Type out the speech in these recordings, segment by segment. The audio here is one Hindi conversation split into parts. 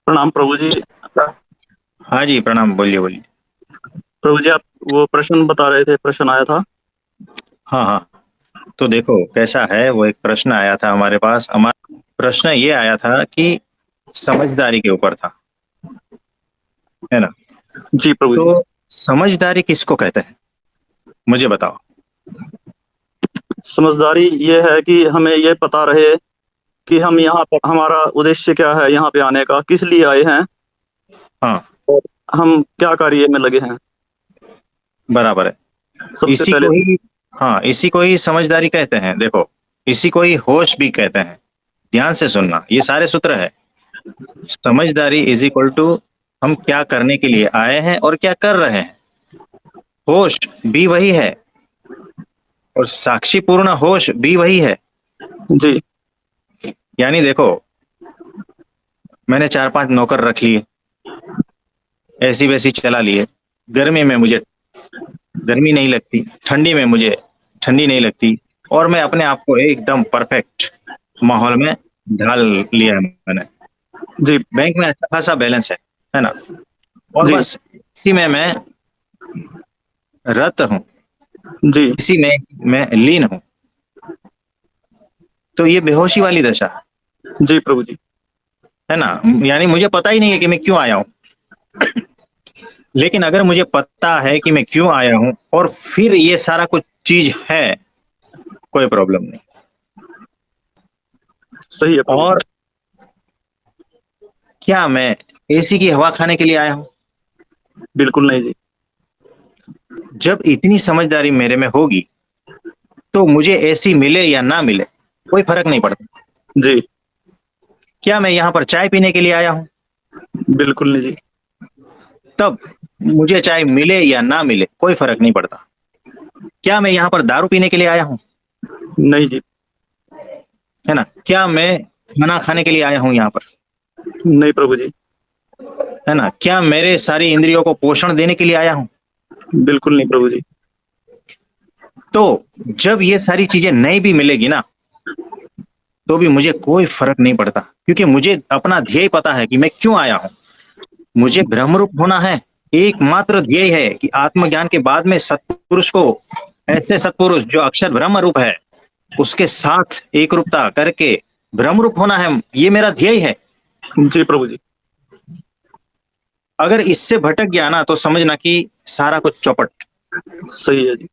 प्रणाम प्रभु जी। हाँ जी, प्रणाम। बोलिए बोलिए। प्रभु जी, आप वो प्रश्न बता रहे थे, प्रश्न आया था। हाँ हाँ। तो देखो कैसा है, वो एक प्रश्न आया था हमारे पास। हमारा प्रश्न ये आया था कि समझदारी के ऊपर था, है ना। जी प्रभु जी। तो समझदारी किसको कहते हैं, मुझे बताओ। समझदारी ये है कि हमें ये पता रहे कि हम यहाँ पर, हमारा उद्देश्य क्या है, यहाँ पे आने का किस लिए आए हैं हाँ, और हम क्या कार्य में लगे हैं। बराबर है। सबसे इसी पहले को तो ही हाँ, इसी को ही समझदारी कहते हैं। देखो, इसी को ही होश भी कहते हैं। ध्यान से सुनना, ये सारे सूत्र है। समझदारी इज इक्वल टू हम क्या करने के लिए आए हैं और क्या कर रहे हैं। होश भी वही है और साक्षीपूर्ण होश भी वही है। जी। यानी देखो, मैंने 4-5 नौकर रख लिए, ऐसी वैसी चला लिए। गर्मी में मुझे गर्मी नहीं लगती, ठंडी में मुझे ठंडी नहीं लगती, और मैं अपने आप को एकदम परफेक्ट माहौल में ढाल लिया है मैंने। जी। बैंक में अच्छा खासा बैलेंस है ना। और जी। बस इसी में मैं रत हूँ, जी। इसी में मैं लीन हूँ। तो ये बेहोशी वाली दशा जी प्रभु जी। है ना। यानी मुझे पता ही नहीं है कि मैं क्यों आया हूँ। लेकिन अगर मुझे पता है कि मैं क्यों आया हूँ और फिर ये सारा कुछ चीज है, कोई प्रॉब्लम नहीं। सही है प्रभु जी। और क्या मैं एसी की हवा खाने के लिए आया हूँ? बिल्कुल नहीं जी। जब इतनी समझदारी मेरे में होगी तो मुझे एसी मिले या ना मिले कोई फर्क नहीं पड़ता। जी। क्या मैं यहाँ पर चाय पीने के लिए आया हूँ? बिल्कुल नहीं जी। तब मुझे चाय मिले या ना मिले कोई फर्क नहीं पड़ता। क्या मैं यहाँ पर दारू पीने के लिए आया हूँ? नहीं जी। है ना। क्या मैं खाना खाने के लिए आया हूँ यहाँ पर? नहीं प्रभु जी। है ना। क्या मेरे सारी इंद्रियों को पोषण देने के लिए आया हूँ? बिल्कुल नहीं प्रभु जी। तो जब ये सारी चीजें नहीं भी मिलेगी ना, तो भी मुझे कोई फर्क नहीं पड़ता, क्योंकि मुझे अपना ध्येय पता है कि मैं क्यों आया हूँ। मुझे ब्रह्मरूप होना है। एकमात्र ध्येय है कि आत्मज्ञान के बाद में सत्पुरुष को, ऐसे सत्पुरुष जो अक्षर ब्रह्म रूप है, उसके साथ एक रूपता करके ब्रह्मरूप होना है। ये मेरा ध्येय है। जी प्रभु जी। अगर इससे भटक गया ना, तो समझना कि सारा कुछ चौपट। सही है जी।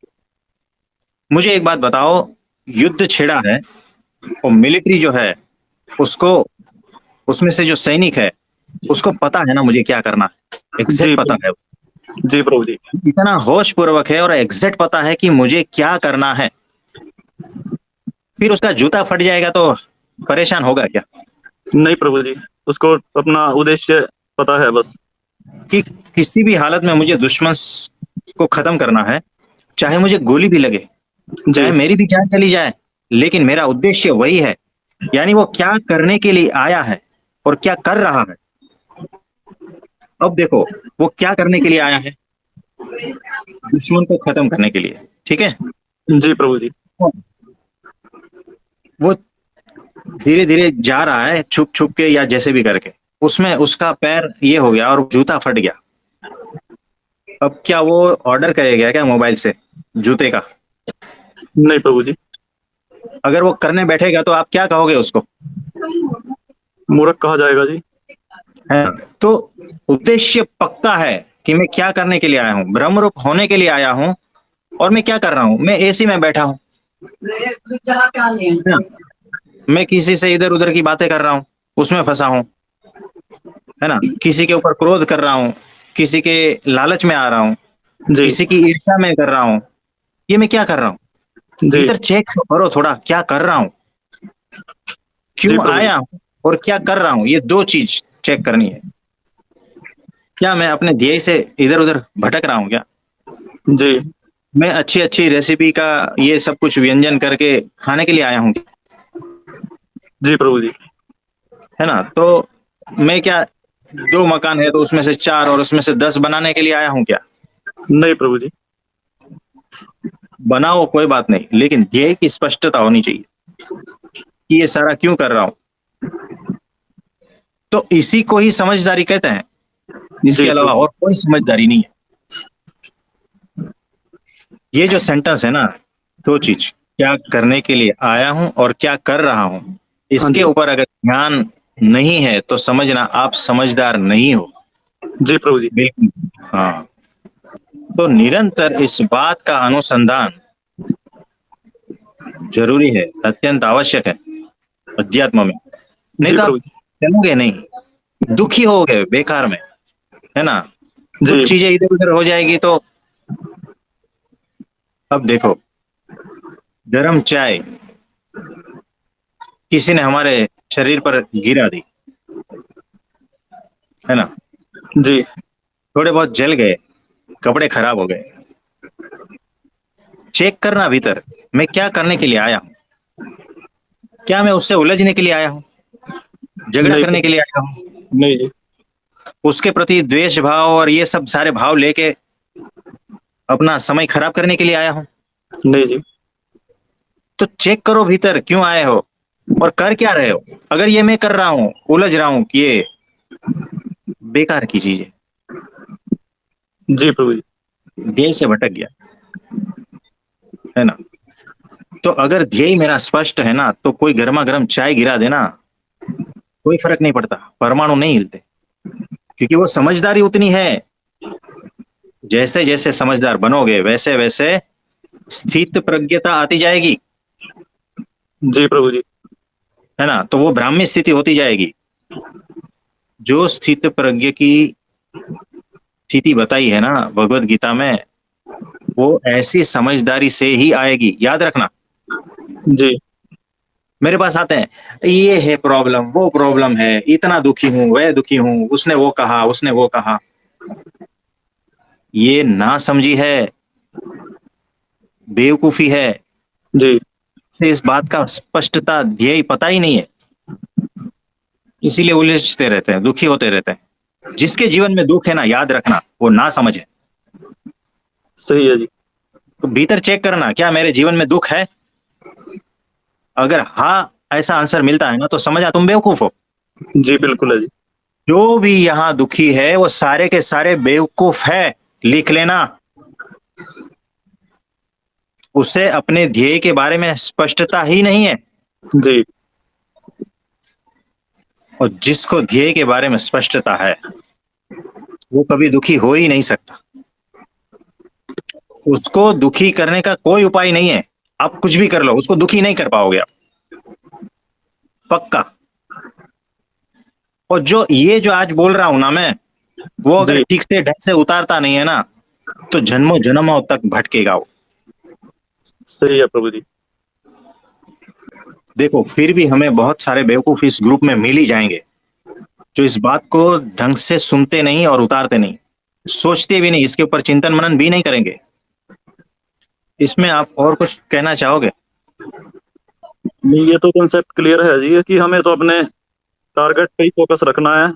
मुझे एक बात बताओ, युद्ध छेड़ा है और मिलिट्री जो है उसको, उसमें से जो सैनिक है उसको पता है ना मुझे क्या करना है, जी एग्जैक्ट पता है। जी प्रभु जी। इतना होश पूर्वक है और एग्जैक्ट पता है कि मुझे क्या करना है। फिर उसका जूता फट जाएगा तो परेशान होगा क्या? नहीं प्रभु जी, उसको अपना उद्देश्य पता है बस। कि किसी भी हालत में मुझे दुश्मन को खत्म करना है, चाहे मुझे गोली भी लगे, चाहे जी। मेरी भी जान चली जाए, लेकिन मेरा उद्देश्य वही है। यानी वो क्या करने के लिए आया है और क्या कर रहा है। अब देखो, वो क्या करने के लिए आया है, दुश्मन को खत्म करने के लिए, ठीक है। जी प्रभु जी। वो धीरे धीरे जा रहा है, छुप छुप के या जैसे भी करके, उसमें उसका पैर ये हो गया और जूता फट गया। अब क्या वो ऑर्डर करेगा क्या मोबाइल से जूते का? नहीं प्रभु जी। अगर वो करने बैठेगा तो आप क्या कहोगे उसको? मूर्ख कहा जाएगा जी। है ना? तो उद्देश्य पक्का है कि मैं क्या करने के लिए आया हूँ, ब्रह्मरूप होने के लिए आया हूँ। और मैं क्या कर रहा हूँ, मैं एसी में बैठा हूँ, है ना। मैं किसी से इधर उधर की बातें कर रहा हूँ, उसमें फंसा हूँ, है ना। किसी के ऊपर क्रोध कर रहा हूँ, किसी के लालच में आ रहा हूँ, जी। किसी की ईर्ष्या में कर रहा हूँ। ये मैं क्या कर रहा हूँ? जी। भीतर चेक तो करो थोड़ा, क्या कर रहा हूँ, जी क्यों प्रभु जी। आया हूँ और क्या कर रहा हूँ। ये दो चीज चेक करनी है। क्या मैं अपने ध्येय से इधर उधर भटक रहा हूँ क्या? जी। मैं अच्छी अच्छी रेसिपी का ये सब कुछ व्यंजन करके खाने के लिए आया हूँ, जी प्रभु जी। है ना। तो मैं क्या, 2 मकान है तो उसमें से 4 और उसमें से 10 बनाने के लिए आया हूँ क्या? नहीं प्रभु जी। बनाओ कोई बात नहीं, लेकिन ध्येय की स्पष्टता होनी चाहिए कि ये सारा क्यों कर रहा हूँ। तो इसी को ही समझदारी कहते हैं, इसके जी अलावा प्रभु और कोई समझदारी नहीं है। ये जो सेंटेंस है ना, दो चीज, क्या करने के लिए आया हूं और क्या कर रहा हूं, हाँ इसके जी। ऊपर अगर ध्यान नहीं है तो समझना आप समझदार नहीं हो। जी प्रभु जी। बिल्कुल। हाँ, तो निरंतर इस बात का अनुसंधान जरूरी है, अत्यंत आवश्यक है अध्यात्म में। नहीं जी तो आप प्रभु चलोगे नहीं, दुखी होगे बेकार में, है ना। जी। कुछ चीजें इधर उधर हो जाएगी तो अब देखो, गरम चाय किसी ने हमारे शरीर पर गिरा दी, है ना, जी थोड़े बहुत जल गए, कपड़े खराब हो गए। चेक करना भीतर, मैं क्या करने के लिए आया हूँ? क्या मैं उससे उलझने के लिए आया हूँ, झगड़ा नहीं करने के लिए आया हूँ, नहीं जी। उसके प्रति द्वेष भाव और ये सब सारे भाव लेके अपना समय खराब करने के लिए आया हूँ? नहीं जी। तो चेक करो भीतर क्यों आए हो और कर क्या रहे हो। अगर ये मैं कर रहा हूँ, उलझ रहा हूँ, ये बेकार की चीज जी प्रभु जी। है, ध्येय से भटक गया, है ना। तो अगर ध्येय मेरा स्पष्ट है ना, तो कोई गर्मा गर्म चाय गिरा देना, कोई फर्क नहीं पड़ता, परमाणु नहीं हिलते, क्योंकि वो समझदारी उतनी है। जैसे जैसे समझदार बनोगे वैसे वैसे स्थित प्रज्ञता आती जाएगी, जी प्रभु जी। है ना। तो वो ब्राह्मी स्थिति होती जाएगी। जो स्थित प्रज्ञ की स्थिति बताई है ना भगवत गीता में, वो ऐसी समझदारी से ही आएगी, याद रखना। जी मेरे पास आते हैं, ये है प्रॉब्लम, वो प्रॉब्लम है, इतना दुखी हूं, वह दुखी हूं, उसने वो कहा, उसने वो कहा। ये ना समझी है, बेवकूफी है, जी। से इस बात का स्पष्टता ध्येय पता ही नहीं है, इसीलिए उलझते रहते हैं, दुखी होते रहते हैं। जिसके जीवन में दुख है ना, याद रखना, वो ना समझ है। सही है जी। तो भीतर चेक करना, क्या मेरे जीवन में दुख है? अगर हाँ ऐसा आंसर मिलता है ना, तो समझा तुम बेवकूफ हो। जी बिल्कुल है जी। जो भी यहाँ दुखी है वो सारे के सारे बेवकूफ है, लिख लेना। उसे अपने ध्येय के बारे में स्पष्टता ही नहीं है, जी। और जिसको ध्येय के बारे में स्पष्टता है वो कभी दुखी हो ही नहीं सकता। उसको दुखी करने का कोई उपाय नहीं है। आप कुछ भी कर लो, उसको दुखी नहीं कर पाओगे आप, पक्का। और जो ये जो आज बोल रहा हूं ना मैं, वो अगर जी ठीक से ढंग से उतारता नहीं है ना, तो जन्मों जन्मों तक भटकेगा वो। सही है प्रभु जी। देखो, फिर भी हमें बहुत सारे बेवकूफ इस ग्रुप में मिल ही जाएंगे, जो इस बात को ढंग से सुनते नहीं और उतारते नहीं, सोचते भी नहीं, इसके ऊपर चिंतन मनन भी नहीं करेंगे। इसमें आप और कुछ कहना चाहोगे? नहीं, ये तो कॉन्सेप्ट क्लियर है जी कि हमें तो अपने टारगेट पे ही फोकस रखना है।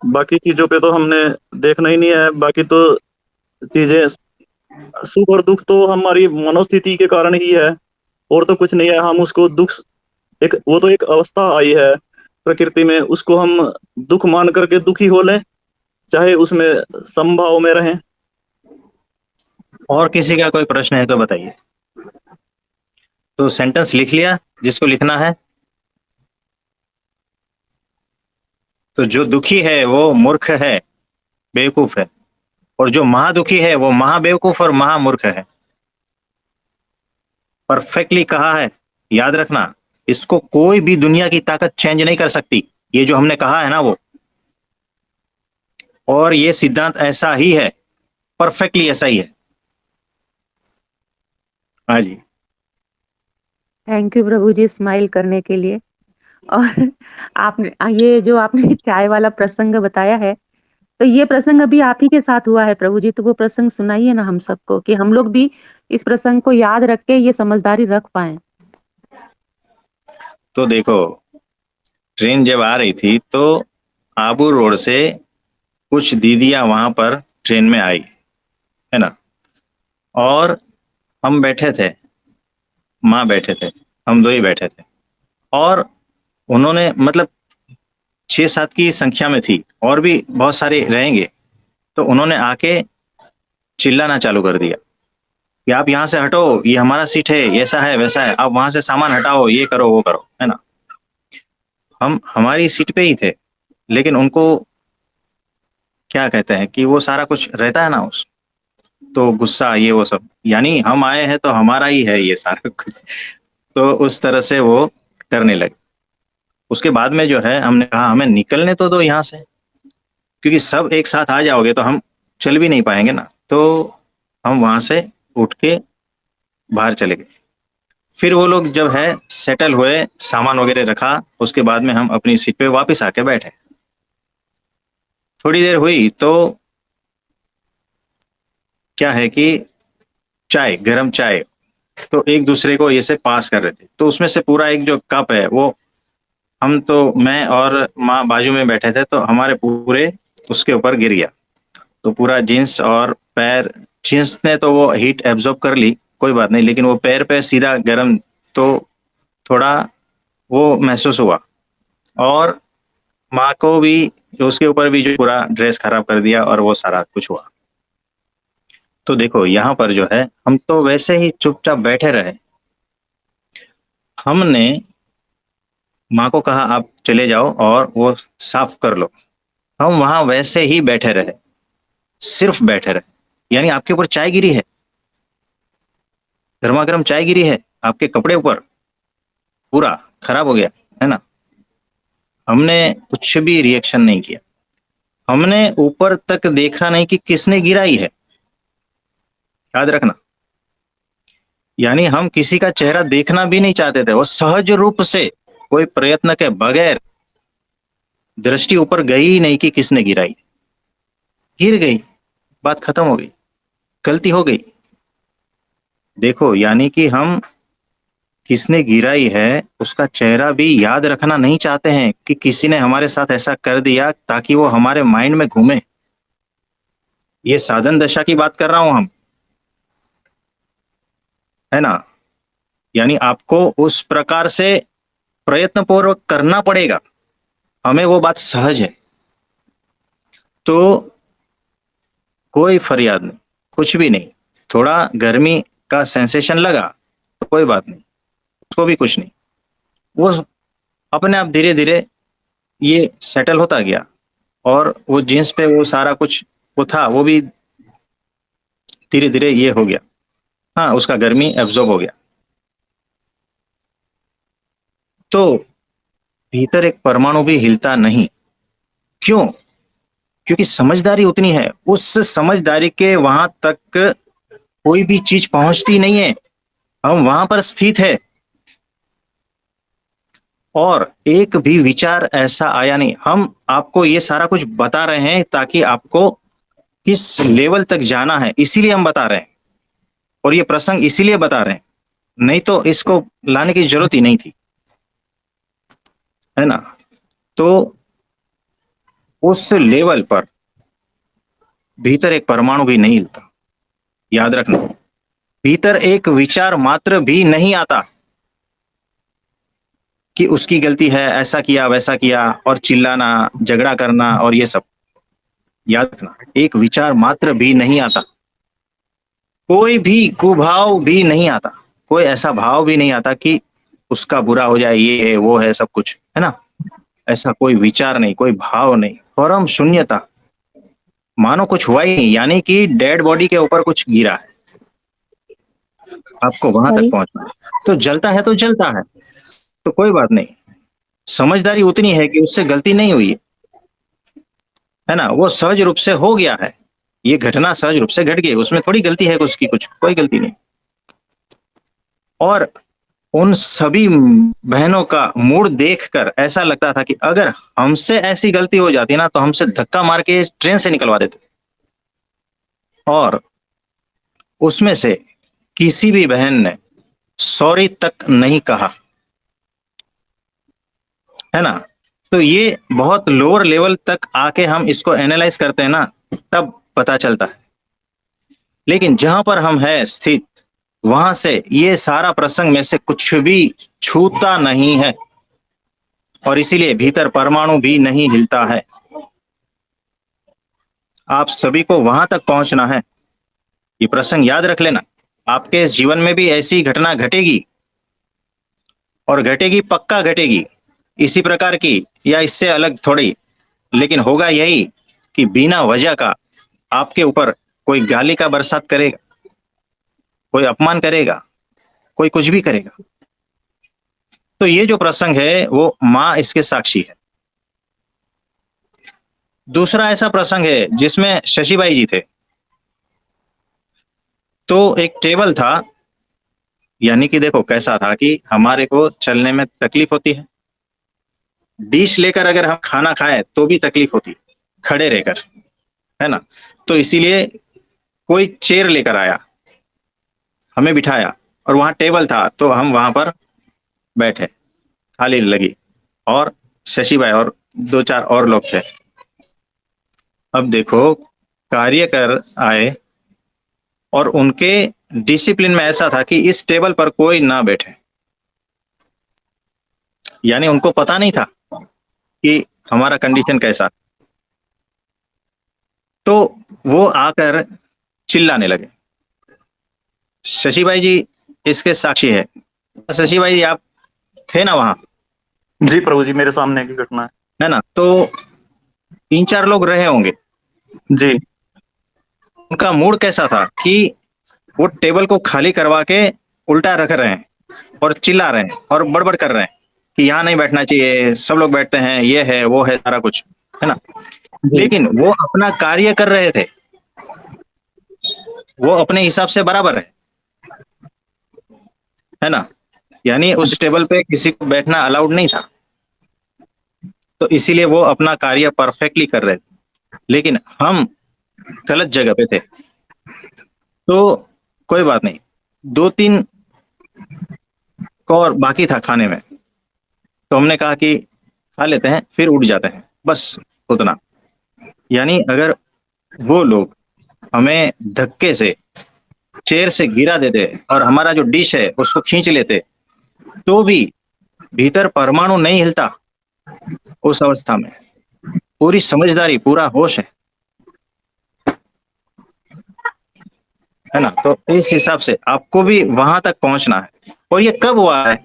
बाकी चीजों पे तो हमने देखना ही नहीं है। बाकी तो चीजें, सुख और दुख तो हमारी मनोस्थिति के कारण ही है, और तो कुछ नहीं है। हम उसको दुख, एक वो तो एक अवस्था आई है प्रकृति में, उसको हम दुख मान करके दुखी हो लें, चाहे उसमें समभाव में रहें। और किसी का कोई प्रश्न है तो बताइए। तो सेंटेंस लिख लिया जिसको लिखना है। तो जो दुखी है वो मूर्ख है, बेवकूफ है, और जो महादुखी है वो महाबेवकूफ और महामूर्ख है। परफेक्टली कहा है, याद रखना। इसको कोई भी दुनिया की ताकत चेंज नहीं कर सकती, ये जो हमने कहा है ना वो। और ये सिद्धांत ऐसा ही है, परफेक्टली ऐसा ही है। हाँ जी। थैंक यू प्रभु जी स्माइल करने के लिए। और आपने ये जो आपने चाय वाला प्रसंग बताया है, तो ये प्रसंग अभी आप ही के साथ हुआ है प्रभु जी, तो वो प्रसंग सुनाइए ना हम सबको, कि हम लोग भी इस प्रसंग को याद रख के ये समझदारी रख पाए। तो देखो, ट्रेन जब आ रही थी तो आबू रोड से कुछ दीदियां वहां पर ट्रेन में आई, है ना। और हम बैठे थे, माँ बैठे थे, हम दो ही बैठे थे। और उन्होंने मतलब 6-7 की संख्या में थी और भी बहुत सारे रहेंगे, तो उन्होंने आके चिल्लाना चालू कर दिया कि आप यहाँ से हटो, ये हमारा सीट है, ऐसा है वैसा है, आप वहां से सामान हटाओ, ये करो वो करो, है ना। हम हमारी सीट पे ही थे, लेकिन उनको क्या कहते हैं कि वो सारा कुछ रहता है ना, उस तो गुस्सा ये वो सब, यानी हम आए हैं तो हमारा ही है ये सारा कुछ। तो उस तरह से वो करने लगे। उसके बाद में जो है हमने कहा हमें निकलने तो दो यहाँ से, क्योंकि सब एक साथ आ जाओगे तो हम चल भी नहीं पाएंगे ना। तो हम वहां से उठ के बाहर चले गए। फिर वो लोग जब है सेटल हुए, सामान वगैरह रखा, उसके बाद में हम अपनी सीट पे वापस आके बैठे। थोड़ी देर हुई तो क्या है कि चाय, गरम चाय, तो एक दूसरे को ये से पास कर रहे थे, तो उसमें से पूरा एक जो कप है वो हम तो मैं और माँ बाजू में बैठे थे, तो हमारे पूरे उसके ऊपर गिर गया। तो पूरा जींस और पैर, जींस ने तो वो हीट एब्जॉर्ब कर ली, कोई बात नहीं, लेकिन वो पैर पे सीधा गरम, तो थोड़ा वो महसूस हुआ। और माँ को भी, उसके ऊपर भी जो पूरा ड्रेस खराब कर दिया और वो सारा कुछ हुआ। तो देखो यहाँ पर जो है हम तो वैसे ही चुपचाप बैठे रहे। हमने माँ को कहा आप चले जाओ और वो साफ कर लो। हम वहां वैसे ही बैठे रहे, सिर्फ बैठे रहे। यानी आपके ऊपर चाय गिरी है, गर्मा गर्म चाय गिरी है आपके कपड़े ऊपर, पूरा खराब हो गया, है ना। हमने कुछ भी रिएक्शन नहीं किया। हमने ऊपर तक देखा नहीं कि किसने गिराई है, याद रखना। यानी हम किसी का चेहरा देखना भी नहीं चाहते थे। वो सहज रूप से, कोई प्रयत्न के बगैर, दृष्टि ऊपर गई ही नहीं कि किसने गिराई। गिर गई, बात खत्म हो गई, गलती हो गई। देखो यानी कि हम किसने गिराई है उसका चेहरा भी याद रखना नहीं चाहते हैं कि किसी ने हमारे साथ ऐसा कर दिया, ताकि वो हमारे माइंड में घूमे। ये साधन दशा की बात कर रहा हूं हम, है ना। यानी आपको उस प्रकार से प्रयत्न पूर्वक करना पड़ेगा। हमें वो बात सहज है, तो कोई फरियाद नहीं, कुछ भी नहीं। थोड़ा गर्मी का सेंसेशन लगा तो कोई बात नहीं, उसको भी कुछ नहीं। वो अपने आप धीरे धीरे ये सेटल होता गया, और वो जींस पे वो सारा कुछ वो था, वो भी धीरे धीरे ये हो गया। हाँ, उसका गर्मी एब्जॉर्ब हो गया। तो भीतर एक परमाणु भी हिलता नहीं। क्यों? क्योंकि समझदारी उतनी है, उस समझदारी के वहां तक कोई भी चीज पहुंचती नहीं है। हम वहां पर स्थित है, और एक भी विचार ऐसा आया नहीं। हम आपको ये सारा कुछ बता रहे हैं ताकि आपको किस लेवल तक जाना है, इसीलिए हम बता रहे हैं, और ये प्रसंग इसीलिए बता रहे हैं, नहीं तो इसको लाने की जरूरत ही नहीं थी, है ना। तो उस लेवल पर भीतर एक परमाणु भी नहीं हिलता, याद रखना। भीतर एक विचार मात्र भी नहीं आता कि उसकी गलती है, ऐसा किया वैसा किया, और चिल्लाना, झगड़ा करना और ये सब। याद रखना, एक विचार मात्र भी नहीं आता, कोई भी कुभाव भी नहीं आता, कोई ऐसा भाव भी नहीं आता कि उसका बुरा हो जाए, ये है वो है सब कुछ, है ना। ऐसा कोई विचार नहीं, कोई भाव नहीं, परम शून्यता, मानो कुछ हुआ ही नहीं। यानी कि डेड बॉडी के ऊपर कुछ गिरा है, आपको वहां तक पहुंचना है। तो जलता है तो जलता है, तो कोई बात नहीं। समझदारी उतनी है कि उससे गलती नहीं हुई है ना, वो सहज रूप से हो गया है। ये घटना सहज रूप से घट गई, उसमें थोड़ी गलती है उसकी, कुछ कोई गलती नहीं। और उन सभी बहनों का मूड देखकर ऐसा लगता था कि अगर हमसे ऐसी गलती हो जाती ना, तो हमसे धक्का मार के ट्रेन से निकलवा देते। और उसमें से किसी भी बहन ने सॉरी तक नहीं कहा, है ना। तो ये बहुत लोअर लेवल तक आके हम इसको एनालाइज करते हैं ना, तब पता चलता है। लेकिन जहां पर हम है स्थित, वहां से ये सारा प्रसंग में से कुछ भी छूता नहीं है। और इसीलिए भीतर परमाणु भी नहीं हिलता है। आप सभी को वहां तक पहुंचना है। ये प्रसंग याद रख लेना, आपके इस जीवन में भी ऐसी घटना घटेगी, और घटेगी, पक्का घटेगी, इसी प्रकार की या इससे अलग थोड़ी, लेकिन होगा यही कि बिना वजह का आपके ऊपर कोई गाली का बरसात करेगा, कोई अपमान करेगा, कोई कुछ भी करेगा। तो ये जो प्रसंग है वो माँ इसके साक्षी है। दूसरा ऐसा प्रसंग है जिसमें शशिबाई जी थे। तो एक टेबल था, यानी कि देखो कैसा था कि हमारे को चलने में तकलीफ होती है, डिश लेकर अगर हम खाना खाएं तो भी तकलीफ होती है, खड़े रहकर, है ना। तो इसीलिए कोई चेयर लेकर आया, हमें बिठाया, और वहां टेबल था तो हम वहां पर बैठे, थाली लगी, और शशिबाई और दो चार और लोग थे। अब देखो, कार्यकर आए और उनके डिसिप्लिन में ऐसा था कि इस टेबल पर कोई ना बैठे, यानी उनको पता नहीं था कि हमारा कंडीशन कैसा। तो वो आकर चिल्लाने लगे। शशिबाई जी इसके साक्षी है। शशिबाई जी आप थे ना वहां, जी प्रभु जी, मेरे सामने की घटना है ना। तो 3-4 लोग रहे होंगे। है। जी उनका मूड कैसा था कि वो टेबल को खाली करवा के उल्टा रख रहे हैं और चिल्ला रहे हैं और बड़बड़ कर रहे हैं कि यहाँ नहीं बैठना चाहिए, सब लोग बैठते हैं, ये है वो है, सारा कुछ, है ना। जी लेकिन वो अपना कार्य कर रहे थे, वो अपने हिसाब से बराबर है ना। यानी उस टेबल पे किसी को बैठना अलाउड नहीं था, तो इसीलिए वो अपना कार्य परफेक्टली कर रहे थे। लेकिन हम गलत जगह पे थे। तो कोई बात नहीं, 2-3 को और बाकी था खाने में, तो हमने कहा कि खा लेते हैं फिर उठ जाते हैं, बस उतना। यानी अगर वो लोग हमें धक्के से चेयर से गिरा देते और हमारा जो डिश है उसको खींच लेते, तो भी भीतर परमाणु नहीं हिलता। उस अवस्था में पूरी समझदारी, पूरा होश है ना। तो इस हिसाब से आपको भी वहां तक पहुंचना है। और ये कब हुआ है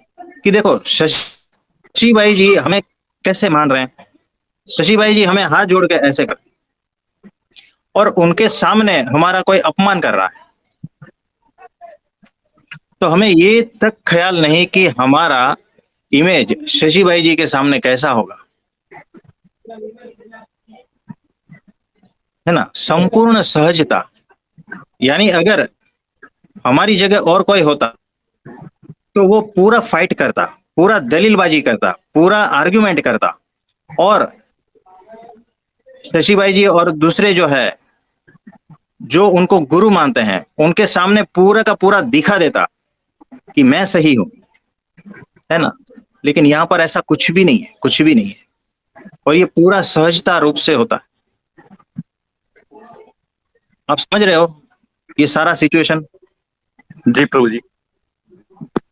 कि देखो, शशिबाई जी हमें कैसे मान रहे हैं, शशिबाई जी हमें हाथ जोड़ के ऐसे कर, और उनके सामने हमारा कोई अपमान कर रहा है, तो हमें ये तक ख्याल नहीं कि हमारा इमेज शशिबाई जी के सामने कैसा होगा, है ना। संपूर्ण सहजता, यानी अगर हमारी जगह और कोई होता तो वो पूरा फाइट करता, पूरा दलीलबाजी करता, पूरा आर्ग्यूमेंट करता, और शशिबाई जी और दूसरे जो है, जो उनको गुरु मानते हैं, उनके सामने पूरा का पूरा दिखा देता कि मैं सही हूं, है ना। लेकिन यहाँ पर ऐसा कुछ भी नहीं है, कुछ भी नहीं है, और ये पूरा सहजता रूप से होता है। आप समझ रहे हो ये सारा सिचुएशन, जी प्रभु जी।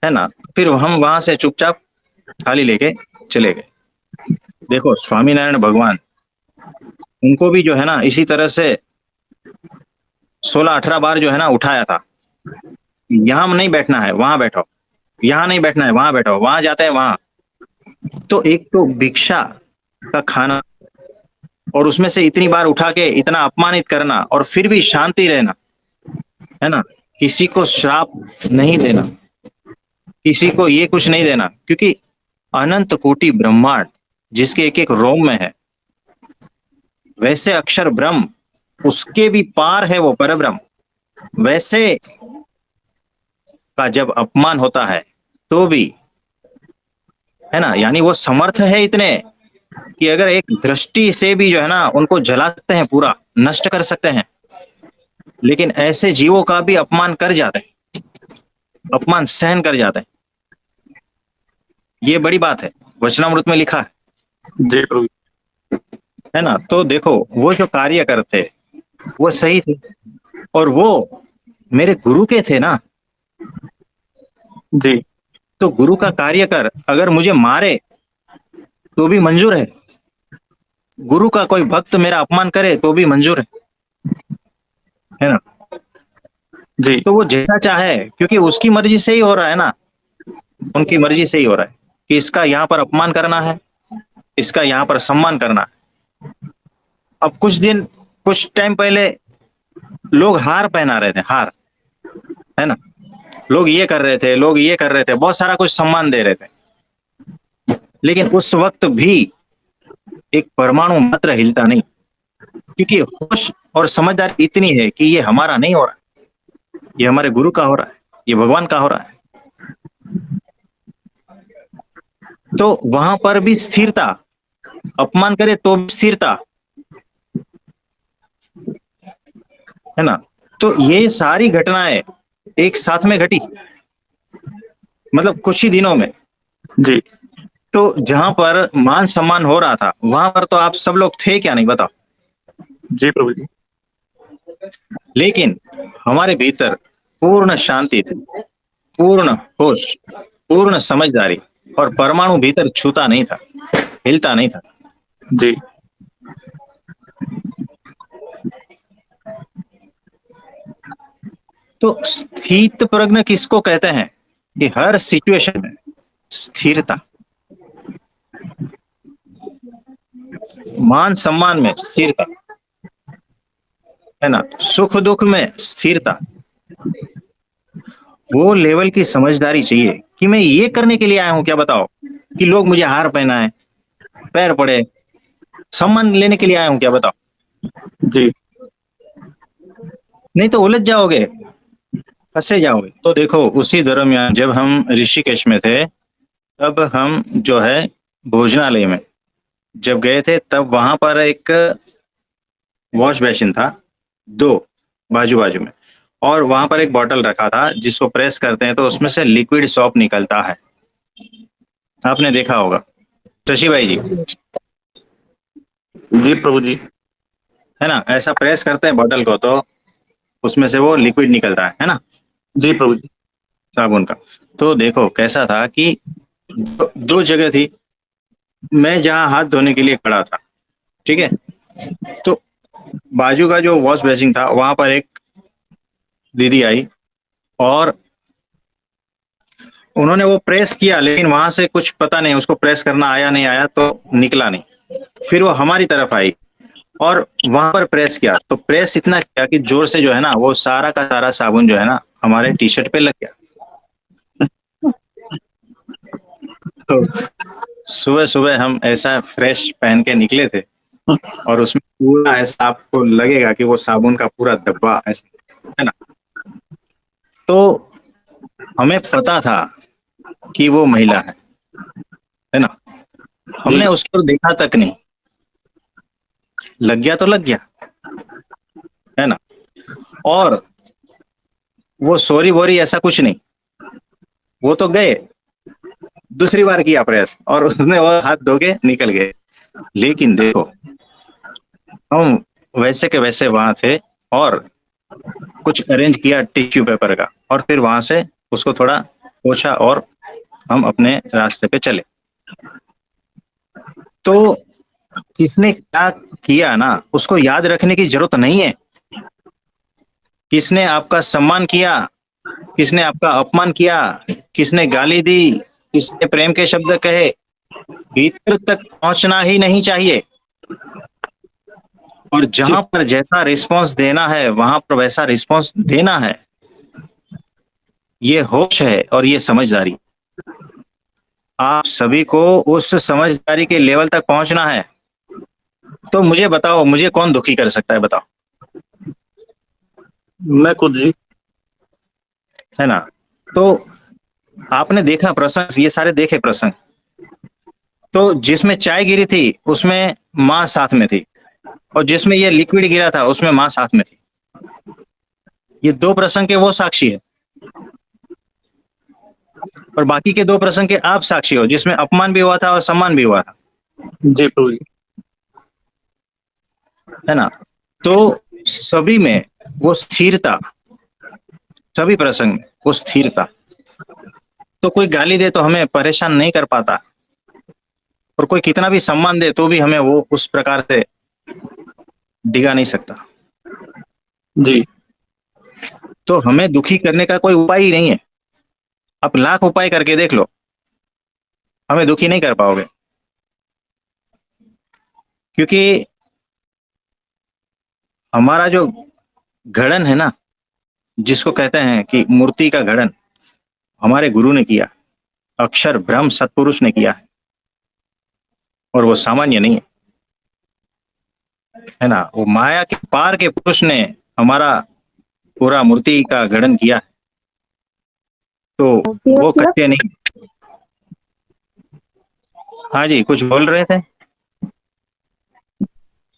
है ना। फिर हम वहां से चुपचाप थाली लेके चले गए। देखो, स्वामीनारायण भगवान, उनको भी जो है ना इसी तरह से 16-18 बार जो है ना उठाया था, यहाँ नहीं बैठना है वहां बैठो, यहाँ नहीं बैठना है वहां बैठो, वहां जाते हैं वहां। तो एक तो भिक्षा का खाना, और उसमें से इतनी बार उठा के इतना अपमानित करना, और फिर भी शांति रहना, है ना। किसी को श्राप नहीं देना, किसी को ये कुछ नहीं देना, क्योंकि अनंत कोटि ब्रह्मांड जिसके एक एक रोम में है, वैसे अक्षर ब्रह्म, उसके भी पार है वो परब्रह्म, वैसे का जब अपमान होता है तो भी, है ना, यानी वो समर्थ है इतने कि अगर एक दृष्टि से भी जो है ना उनको जला सकते हैं, पूरा नष्ट कर सकते हैं। लेकिन ऐसे जीवों का भी अपमान कर जाते हैं, अपमान सहन कर जाते हैं। ये बड़ी बात है, वचनामृत में लिखा जी प्रभु है ना। तो देखो, वो जो कार्य करते वो सही थे, और वो मेरे गुरु के थे ना। जी। तो गुरु का कार्य कर, अगर मुझे मारे तो भी मंजूर है, गुरु का कोई भक्त मेरा अपमान करे तो भी मंजूर है ना। जी तो वो जैसा चाहे, क्योंकि उसकी मर्जी से ही हो रहा है ना, उनकी मर्जी से ही हो रहा है कि इसका यहाँ पर अपमान करना है, इसका यहाँ पर सम्मान करना है। अब कुछ टाइम पहले लोग हार पहना रहे थे, हार, है ना, लोग ये कर रहे थे, लोग ये कर रहे थे, बहुत सारा कुछ सम्मान दे रहे थे, लेकिन उस वक्त भी एक परमाणु मात्र हिलता नहीं, क्योंकि होश और समझदारी इतनी है कि ये हमारा नहीं हो रहा, ये हमारे गुरु का हो रहा है, ये भगवान का हो रहा है। तो वहां पर भी स्थिरता, अपमान करे तो भी स्थिरता, है ना। तो ये सारी घटनाएं एक साथ में घटी, मतलब कुछ ही दिनों में। जी तो जहां पर मान सम्मान हो रहा था वहां पर तो आप सब लोग थे क्या, नहीं बताओ। जी प्रभु जी। लेकिन हमारे भीतर पूर्ण शांति थी, पूर्ण होश, पूर्ण समझदारी, और परमाणु भीतर छूता नहीं था, हिलता नहीं था। जी तो स्थित प्रज्ञ किसको कहते हैं कि हर सिचुएशन में स्थिरता, मान सम्मान में स्थिरता, है ना, सुख दुख में स्थिरता। वो लेवल की समझदारी चाहिए कि मैं ये करने के लिए आया हूं क्या, बताओ, कि लोग मुझे हार पहनाए, पैर पड़े, सम्मान लेने के लिए आया हूं क्या, बताओ। जी नहीं तो उलझ जाओगे, फंसे जाओगे। तो देखो उसी दरमियान जब हम ऋषिकेश में थे, तब हम जो है भोजनालय में जब गए थे, तब वहां पर एक वॉश बेसिन था, दो बाजू बाजू में, और वहां पर एक बॉटल रखा था जिसको प्रेस करते हैं तो उसमें से लिक्विड सॉप निकलता है, आपने देखा होगा शशि भाई जी, जी प्रभु जी। है ना। ऐसा प्रेस करते हैं बॉटल को तो उसमें से वो लिक्विड निकलता है ना, जी प्रभु जी। साबुन का। तो देखो कैसा था कि दो जगह थी, मैं जहां हाथ धोने के लिए खड़ा था, ठीक है, तो बाजू का जो वॉश बेसिन था वहां पर एक दीदी आई और उन्होंने वो प्रेस किया, लेकिन वहां से कुछ पता नहीं उसको प्रेस करना आया नहीं आया, तो निकला नहीं। फिर वो हमारी तरफ आई और वहां पर प्रेस किया, तो प्रेस इतना किया कि जोर से जो है ना वो सारा का सारा साबुन जो है ना हमारे टी शर्ट पे लग गया। तो सुबह सुबह हम ऐसा फ्रेश पहन के निकले थे और उसमें पूरा ऐसा आपको लगेगा कि वो साबुन का पूरा डब्बा ऐसा, है ना। तो हमें पता था कि वो महिला है ना, जी हमने उसको देखा तक नहीं, लग गया तो लग गया, है ना। और वो सॉरी वोरी ऐसा कुछ नहीं, वो तो गए, दूसरी बार किया प्रयास और उसने वो हाथ धो के निकल गए। लेकिन देखो हम वैसे के वैसे वहां थे और कुछ अरेंज किया टिश्यू पेपर का, और फिर वहां से उसको थोड़ा पोंछा और हम अपने रास्ते पे चले। तो किसने क्या किया ना उसको याद रखने की जरूरत नहीं है, किसने आपका सम्मान किया, किसने आपका अपमान किया, किसने गाली दी, किसने प्रेम के शब्द कहे, भीतर तक पहुंचना ही नहीं चाहिए। और जी जहां पर जैसा रिस्पांस देना है वहां पर वैसा रिस्पांस देना है, ये होश है और ये समझदारी। आप सभी को उस समझदारी के लेवल तक पहुंचना है। तो मुझे बताओ, मुझे कौन दुखी कर सकता है, बताओ, मैं खुद जी। है ना। तो आपने देखा प्रसंग, ये सारे देखे प्रसंग, तो जिसमें चाय गिरी थी उसमें माँ साथ में थी, और जिसमें ये लिक्विड गिरा था उसमें माँ साथ में थी। ये दो प्रसंग के वो साक्षी है, और बाकी के दो प्रसंग के आप साक्षी हो, जिसमें अपमान भी हुआ था और सम्मान भी हुआ था, जी प्रभु जी। है ना। तो सभी में वो स्थिरता, सभी प्रसंग में वो स्थिरता। तो कोई गाली दे तो हमें परेशान नहीं कर पाता, और कोई कितना भी सम्मान दे तो भी हमें वो उस प्रकार से डिगा नहीं सकता। जी। तो हमें दुखी करने का कोई उपाय ही नहीं है। आप लाख उपाय करके देख लो, हमें दुखी नहीं कर पाओगे, क्योंकि हमारा जो गढ़न है ना, जिसको कहते हैं कि मूर्ति का गढ़न, हमारे गुरु ने किया, अक्षर ब्रह्म सत्पुरुष ने किया है, और वो सामान्य नहीं है ना। वो माया के पार के पुरुष ने हमारा पूरा मूर्ति का गढ़न किया है, तो वो मतलब कच्चे नहीं। हाँ जी, कुछ बोल रहे थे।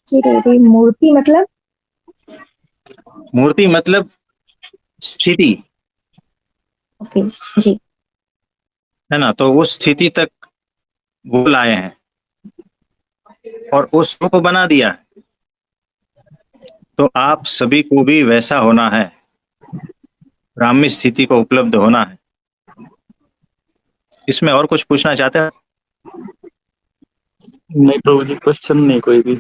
जी प्रभु, मूर्ति मतलब मूर्ति मतलब स्थिति, ओके जी। है ना। तो उस स्थिति तक वो लाए हैं और उस रूप बना दिया है। तो आप सभी को भी वैसा होना है, ब्राह्मी स्थिति को उपलब्ध होना है। इसमें और कुछ पूछना चाहते हैं? नहीं प्रभु जी, क्वेश्चन नहीं कोई भी।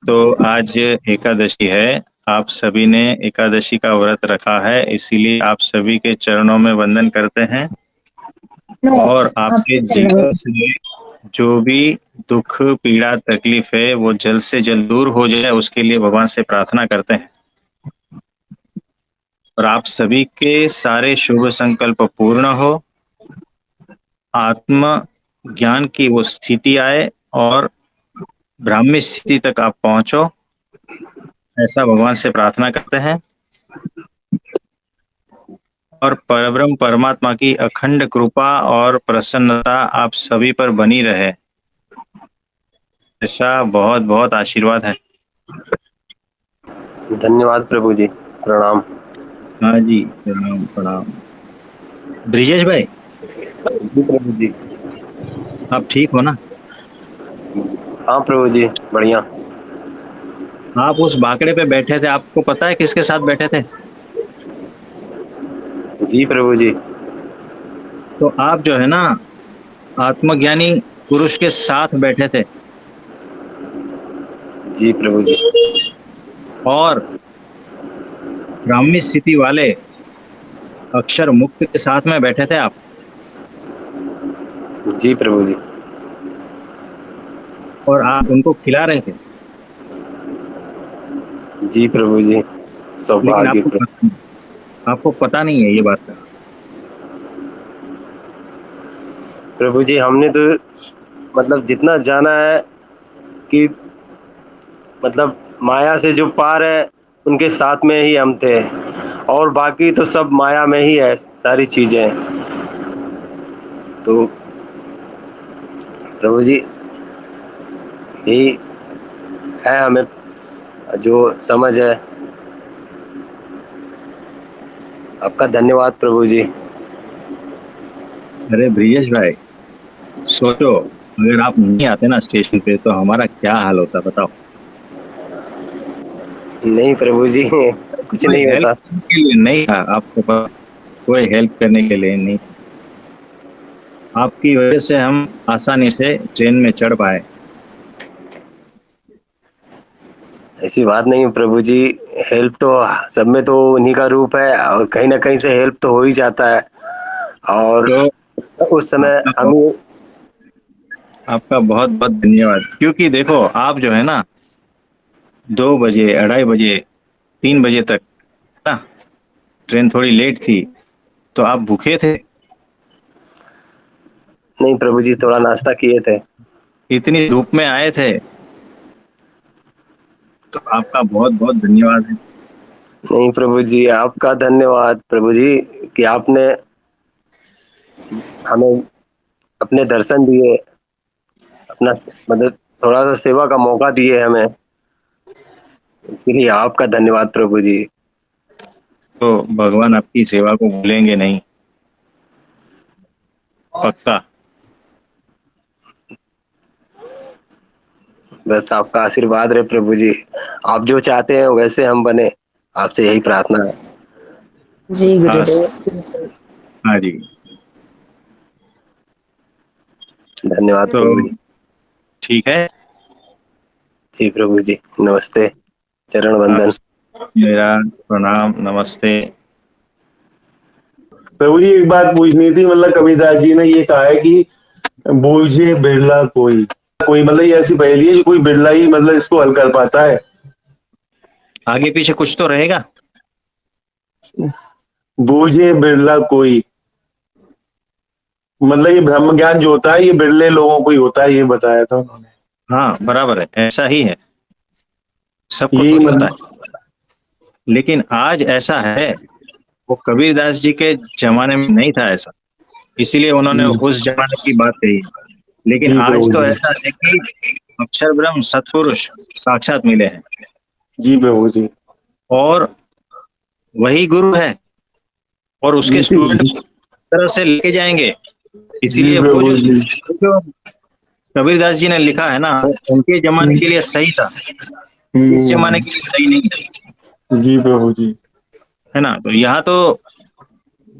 तो आज एकादशी है, आप सभी ने एकादशी का व्रत रखा है, इसीलिए आप सभी के चरणों में वंदन करते हैं। और आपके जीवन से जो भी दुख पीड़ा तकलीफ है वो जल्द से जल्द दूर हो जाए, उसके लिए भगवान से प्रार्थना करते हैं। और आप सभी के सारे शुभ संकल्प पूर्ण हो, आत्म ज्ञान की वो स्थिति आए और ब्राह्मी स्थिति तक आप पहुंचो, ऐसा भगवान से प्रार्थना करते हैं। और परब्रह्म परमात्मा की अखंड कृपा और प्रसन्नता आप सभी पर बनी रहे, ऐसा बहुत बहुत आशीर्वाद है। धन्यवाद प्रभु जी, प्रणाम। हाँ जी, प्रणाम प्रणाम। ब्रिजेश भाई, जी प्रभु जी। आप ठीक हो ना? हाँ प्रभु जी, बढ़िया। आप उस बाकड़े पे बैठे थे, आपको पता है किसके साथ बैठे थे? जी प्रभु जी। तो आप जो है ना, आत्मज्ञानी पुरुष के साथ बैठे थे, जी प्रभु जी। और ब्राह्मी स्थिति वाले अक्षर मुक्त के साथ में बैठे थे आप। जी प्रभु जी। और आप उनको खिला रहे थे। जी प्रभु जी, लेकिन सौभाग्य आपको पता नहीं है ये बात का। प्रभु जी। हमने तो मतलब जितना जाना है कि मतलब माया से जो पार है उनके साथ में ही हम थे, और बाकी तो सब माया में ही है सारी चीजें। तो प्रभु जी यही है हमें जो समझ है। आपका धन्यवाद प्रभु जी। अरे ब्रिजेश भाई, सोचो, अगर आप नहीं आते ना स्टेशन पे तो हमारा क्या हाल होता, बताओ। नहीं प्रभु जी, कुछ कोई नहीं हेल्प होता। करने के लिए नहीं था आपके पास, कोई हेल्प करने के लिए नहीं। आपकी वजह से हम आसानी से ट्रेन में चढ़ पाए। ऐसी बात नहीं है प्रभु जी, हेल्प तो सब में तो उन्हीं का रूप है, और कहीं ना कहीं से हेल्प तो हो ही जाता है। और तो उस समय आपका हम आपका बहुत बहुत धन्यवाद, क्योंकि देखो आप जो है ना, 2 बजे 2:30 बजे 3 बजे तक ना, ट्रेन थोड़ी लेट थी तो आप भूखे थे। नहीं प्रभु जी, थोड़ा नाश्ता किए थे। इतनी धूप में आए थे, तो आपका बहुत बहुत धन्यवाद है। नहीं प्रभु जी, आपका धन्यवाद प्रभु जी कि आपने हमें अपने दर्शन दिए, अपना मतलब थोड़ा सा सेवा का मौका दिए हमें, इसीलिए आपका धन्यवाद प्रभु जी। तो भगवान आपकी सेवा को भूलेंगे नहीं, पक्का। बस आपका आशीर्वाद रहे प्रभु जी, आप जो चाहते हैं वैसे हम बने, आपसे यही प्रार्थना है। जी खास, गुरुदेव। हाँ जी। धन्यवाद तो प्रभु जी। ठीक है, जी प्रभु जी, नमस्ते, चरण आप वंदन। मेरा प्रणाम, नमस्ते। प्रभु जी एक बात पूछनी थी, मतलब कबीरदास जी ने ये कहा है कि बूझे बिरला कोई कोई, मतलब ये ऐसी पहेली है जो कोई बिरला ही मतलब इसको हल कर पाता है। आगे पीछे कुछ तो रहेगा। बूझे बिरला कोई, मतलब ये ब्रह्म ज्ञान जो होता है ये बिरले लोगों को ही होता है, ये बताया था उन्होंने। हाँ बराबर है, ऐसा ही है, सबको यही थोड़ी होता मतलब। है। लेकिन आज ऐसा है, वो कबीरदास जी के जमाने में नहीं था ऐसा, इसीलिए उन्होंने जी उस जमाने की बात कही। लेकिन जी आज प्रभु तो जी। ऐसा है कि अक्षर ब्रह्म सत्पुरुष साक्षात मिले हैं, जी प्रभु जी। और वही गुरु है, और उसके जी स्टूडेंट तरह से लेके जाएंगे। जी इसीलिए प्रभु जी। वो जो कबीरदास जी ने लिखा है ना, वो उनके जमाने के लिए सही था, इस जमाने के लिए सही नहीं है। जी प्रभु जी। है ना, तो यहाँ तो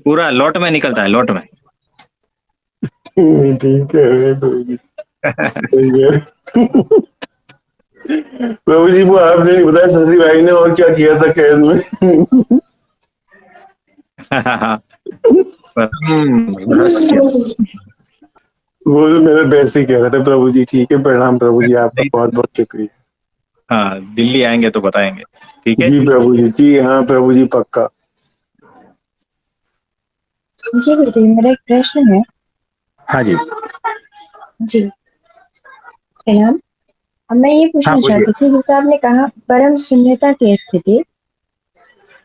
पूरा लौट में निकलता है, लौट में। ठीक है प्रभु जी। सही है। प्रभु जी वो आपने नहीं बताया शशि भाई ने और क्या किया था कैद में। रहस्य। वो तो मेरे वैसे ही कह रहे थे प्रभु जी। ठीक है, प्रणाम प्रभु जी, आपका नहीं, बहुत बहुत शुक्रिया। हाँ दिल्ली आएंगे तो बताएंगे, ठीक है। जी प्रभु जी, जी हाँ प्रभु जी, पक्का। जी गुरुदेव, मेरा एक प्रश्न है। हाँ जी। जी प्रणाम। अब मैं ये हाँ पूछना बोलिए। चाहती थी, जैसे आपने कहा परम शून्यता की स्थिति,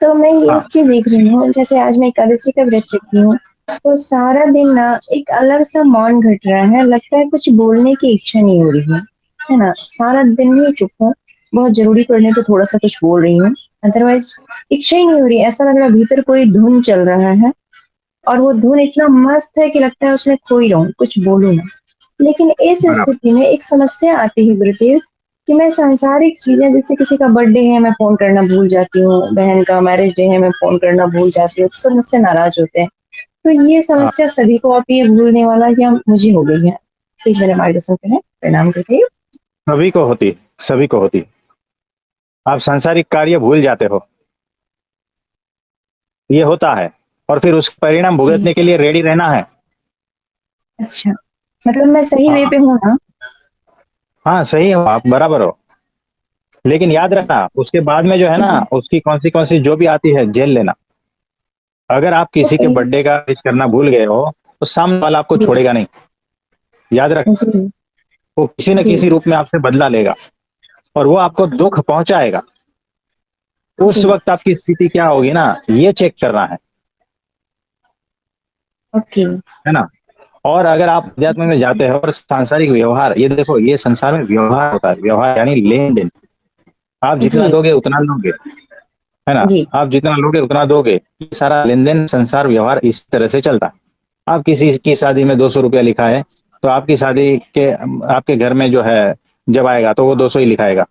तो मैं ये हाँ एक चीज देख रही हूँ, जैसे आज मैं एकादशी का व्रत रखी हूँ, तो सारा दिन ना एक अलग सा मौन घट रहा है, लगता है कुछ बोलने की इच्छा नहीं हो रही है ना। सारा दिन ही चुप हूँ, बहुत जरूरी पड़ने पे थोड़ा सा कुछ बोल रही हूँ, अदरवाइज इच्छा ही नहीं हो रही। ऐसा लग रहा है भीतर कोई धुन चल रहा है, और वो धुन इतना मस्त है कि लगता है उसमें खोई रहूं, कुछ बोलूं ना। लेकिन इस बराबर। स्थिति में एक समस्या आती है गुरुदेव, कि मैं सांसारिक चीजें, जैसे किसी का बर्थडे है मैं फोन करना भूल जाती हूँ, बहन का मैरिज डे है मैं फोन करना भूल जाती हूँ, तो सब मुझसे नाराज होते हैं। तो ये हाँ, समस्या सभी को आती है भूलने वाला, या मुझे हो गई है? प्लीज मेरे मार्गदर्शन करें, प्रणाम गुरुदेव। सभी को होती, सभी को होती। आप सांसारिक कार्य भूल जाते हो, ये होता है, और फिर उसका परिणाम जी भुगतने के लिए रेडी रहना है। अच्छा, मतलब मैं सही वे हाँ पे हूँ ना? हाँ, सही हो, आप बराबर हो। लेकिन याद रखना, उसके बाद में जो है ना, जी उसकी कॉन्सिक्वेंसेज जो भी आती है झेल लेना। अगर आप किसी के ओके। बर्थडे का विश करना भूल गए हो, तो सामने वाला आपको जी छोड़ेगा नहीं, याद रख। जी वो किसी न जी किसी रूप में आपसे बदला लेगा, और वो आपको दुख पहुंचाएगा। उस जी वक्त आपकी स्थिति क्या होगी ना, ये चेक करना ओके। है ना। और अगर आप अध्यात्म में जाते हो और सांसारिक व्यवहार, ये देखो, ये संसार में व्यवहार होता है, व्यवहार यानी लेन देन। आप जितना जी दोगे उतना लोगे, है ना। जी आप जितना लोगे उतना दोगे, ये सारा लेन देन, संसार, व्यवहार इस तरह से चलता है। आप किसी की शादी में 200 रुपया लिखा है, तो आपकी शादी के, आपके घर में जो है, जब आएगा तो वो 200 ही लिखाएगा।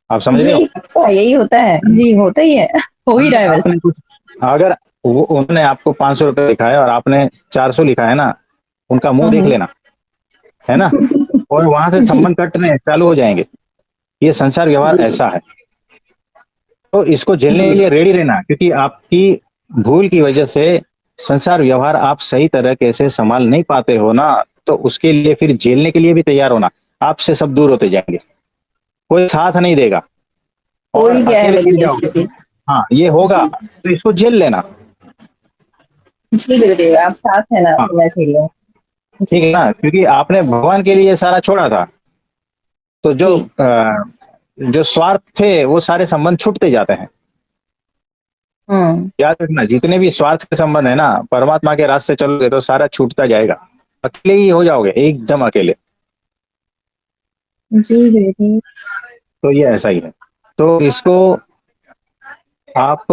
आप समझ रहे हो। जी, पक्का यही होता है जी, होता ही है। हो ही रहा है अगर वैसे। आपने कुछ, अगर वो उन्होंने आपको 500 रुपये लिखा है और आपने 400 लिखा है ना, उनका मुंह देख हम्म। लेना, है ना। और वहां से जी संबंध कटने चालू हो जाएंगे। ये संसार व्यवहार जी ऐसा है, तो इसको झेलने के जी लिए रेडी रहना, क्योंकि आपकी भूल की वजह से संसार व्यवहार आप सही तरीके से संभाल नहीं पाते हो ना, तो उसके लिए फिर झेलने के लिए भी तैयार होना। आपसे सब दूर होते जाएंगे, कोई साथ नहीं देगा, हो और ही गया है अकेले मेरी गिर ये जाओगे। स्थिति। हाँ ये होगा, जी तो इसको झेल लेना। जी गुरुदेव, आप साथ है ना, हाँ तो मैं झेल लूँ। ठीक जी है ना, क्योंकि आपने भगवान के लिए सारा छोड़ा था, तो जी जो स्वार्थ थे वो सारे संबंध छूटते जाते हैं। हम्म। याद रखना, जितने भी स्वार्थ के संबंध है ना, परमात्मा के रास्ते चलोगे तो सारा छूटता जाएगा, अकेले ही हो जाओगे, एकदम अकेले। जी गुरुदेव। तो ये ऐसा ही है, तो इसको आप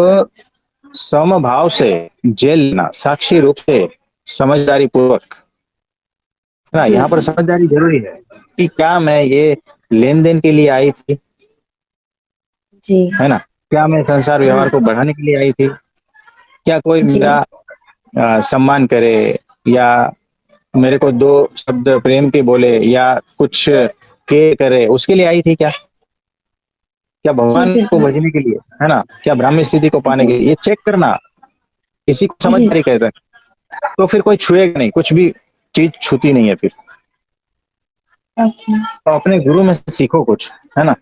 समभाव से झेल लेना, साक्षी रूप से, समझदारी पूर्वक, है ना। जी यहाँ पर समझदारी जरूरी है, कि क्या मैं ये लेन देन के लिए आई थी, जी है ना। क्या मैं संसार जी व्यवहार को बढ़ाने के लिए आई थी, क्या कोई जी मेरा सम्मान करे, या मेरे को 2 शब्द प्रेम के बोले या कुछ के करे, उसके लिए आई थी क्या? क्या भगवान जी को बिल्कुल। भजने के लिए, है ना? क्या ब्राह्मी स्थिति को पाने के लिए? ये चेक करना, इसी को जी समझदारी कहते हैं। तो फिर कोई छुएगा नहीं, कुछ भी चीज छूती नहीं है फिर। अच्छा तो अपने गुरु में से सीखो कुछ, है ना?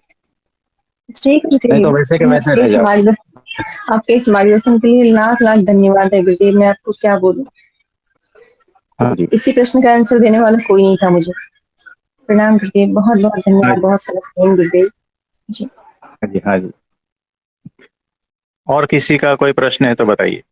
जी नहीं तो गुरुदेव, वैसे के वैसे रह जाओ। आपके इस मार्गदर्शन के लिए लाख लाख धन्यवाद है गुरुदेव। मैं आपको क्या बोलूं, हाँ जी, इसी प्रश्न का आंसर देने वाला कोई नहीं था मुझे। प्रणाम गुरुदेव, बहुत बहुत हाँ धन्यवाद, जी, बहुत सारा प्रेम गुरुदेव जी। हाँ जी, हाँ जी। और किसी का कोई प्रश्न है तो बताइए।